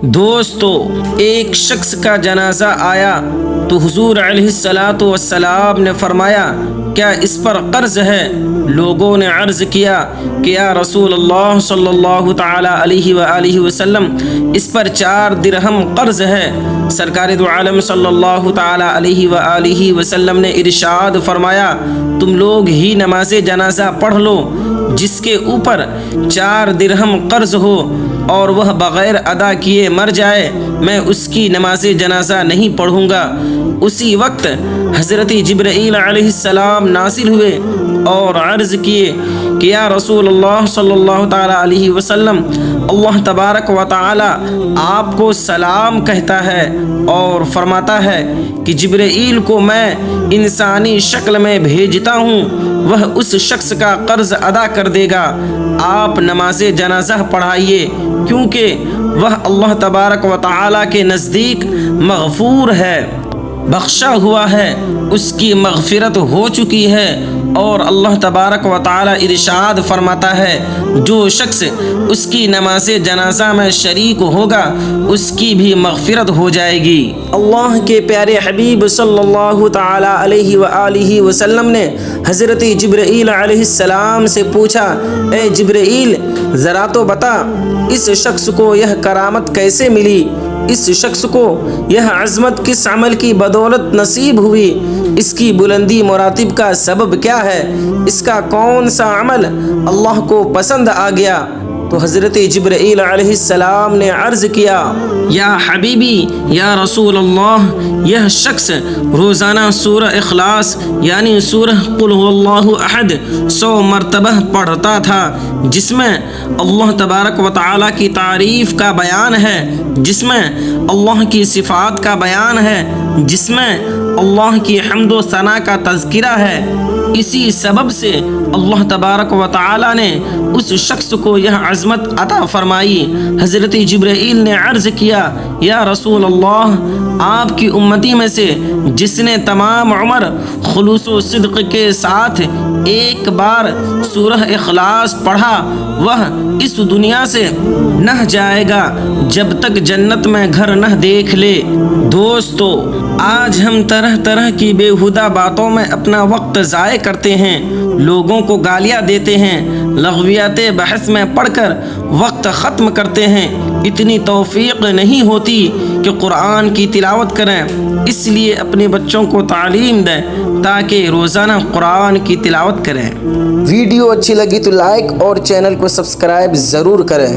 دوستو، ایک شخص کا جنازہ آیا تو حضور علیہ الصلاۃ والسلام نے فرمایا، کیا اس پر قرض ہے؟ لوگوں نے عرض کیا کہ یا رسول اللہ صلی اللہ تعالی علیہ وآلہ وسلم، اس پر 4 درہم قرض ہے۔ سرکار دو عالم صلی اللہ تعالی علیہ وآلہ وسلم نے ارشاد فرمایا، تم لوگ ہی نماز جنازہ پڑھ لو جس کے اوپر 4 درہم قرض ہو اور وہ بغیر ادا کیے مر جائے، میں اس کی نماز جنازہ نہیں پڑھوں گا۔ اسی وقت حضرت جبرائیل علیہ السلام نازل ہوئے اور عرض کیے کہ یا رسول اللہ صلی اللہ تعالی علیہ وسلم، اللہ تبارک و تعالی آپ کو سلام کہتا ہے اور فرماتا ہے کہ جبرائیل کو میں انسانی شکل میں بھیجتا ہوں، وہ اس شخص کا قرض ادا کر دے گا۔ آپ نماز جنازہ پڑھائیے کیونکہ وہ اللہ تبارک و تعالی کے نزدیک مغفور ہے، بخشا ہوا ہے، اس کی مغفرت ہو چکی ہے، اور اللہ تبارک و تعالی ارشاد فرماتا ہے، جو شخص اس کی نماز جنازہ میں شریک ہوگا اس کی بھی مغفرت ہو جائے گی۔ اللہ کے پیارے حبیب صلی اللہ تعالی علیہ وآلہ وسلم نے حضرت جبرائیل علیہ السلام سے پوچھا، اے جبرائیل، ذرا تو بتا اس شخص کو یہ کرامت کیسے ملی؟ اس شخص کو یہ عظمت کس عمل کی بدولت نصیب ہوئی؟ اس کی بلندی مراتب کا سبب کیا ہے؟ اس کا کون سا عمل اللہ کو پسند آ گیا؟ تو حضرت جبرائیل علیہ السلام نے عرض کیا، یا حبیبی، یا رسول اللہ، یہ شخص روزانہ سورہ اخلاص یعنی سورہ قل هو اللہ احد 100 مرتبہ پڑھتا تھا، جس میں اللہ تبارک و تعالی کی تعریف کا بیان ہے، جس میں اللہ کی صفات کا بیان ہے، جس میں اللہ کی حمد و ثنا کا تذکرہ ہے۔ اسی سبب سے اللہ تبارک و تعالی نے اس شخص کو یہ عظمت عطا فرمائی۔ حضرت جبرائیل نے عرض کیا، یا رسول اللہ، آپ کی امتی میں سے جس نے تمام عمر خلوص و صدق کے ساتھ ایک بار سورہ اخلاص پڑھا، وہ اس دنیا سے نہ جائے گا جب تک جنت میں گھر نہ دیکھ لے۔ دوستو، آج ہم طرح طرح کی بےہودہ باتوں میں اپنا وقت ضائع کرتے ہیں، لوگوں کو گالیاں دیتے ہیں، لغویات بحث میں پڑھ کر وقت ختم کرتے ہیں۔ اتنی توفیق نہیں ہوتی کہ قرآن کی تلاوت کریں، اس لیے اپنے بچوں کو تعلیم دیں تاکہ روزانہ قرآن کی تلاوت کریں۔ ویڈیو اچھی لگی تو لائک اور چینل کو سبسکرائب ضرور کریں۔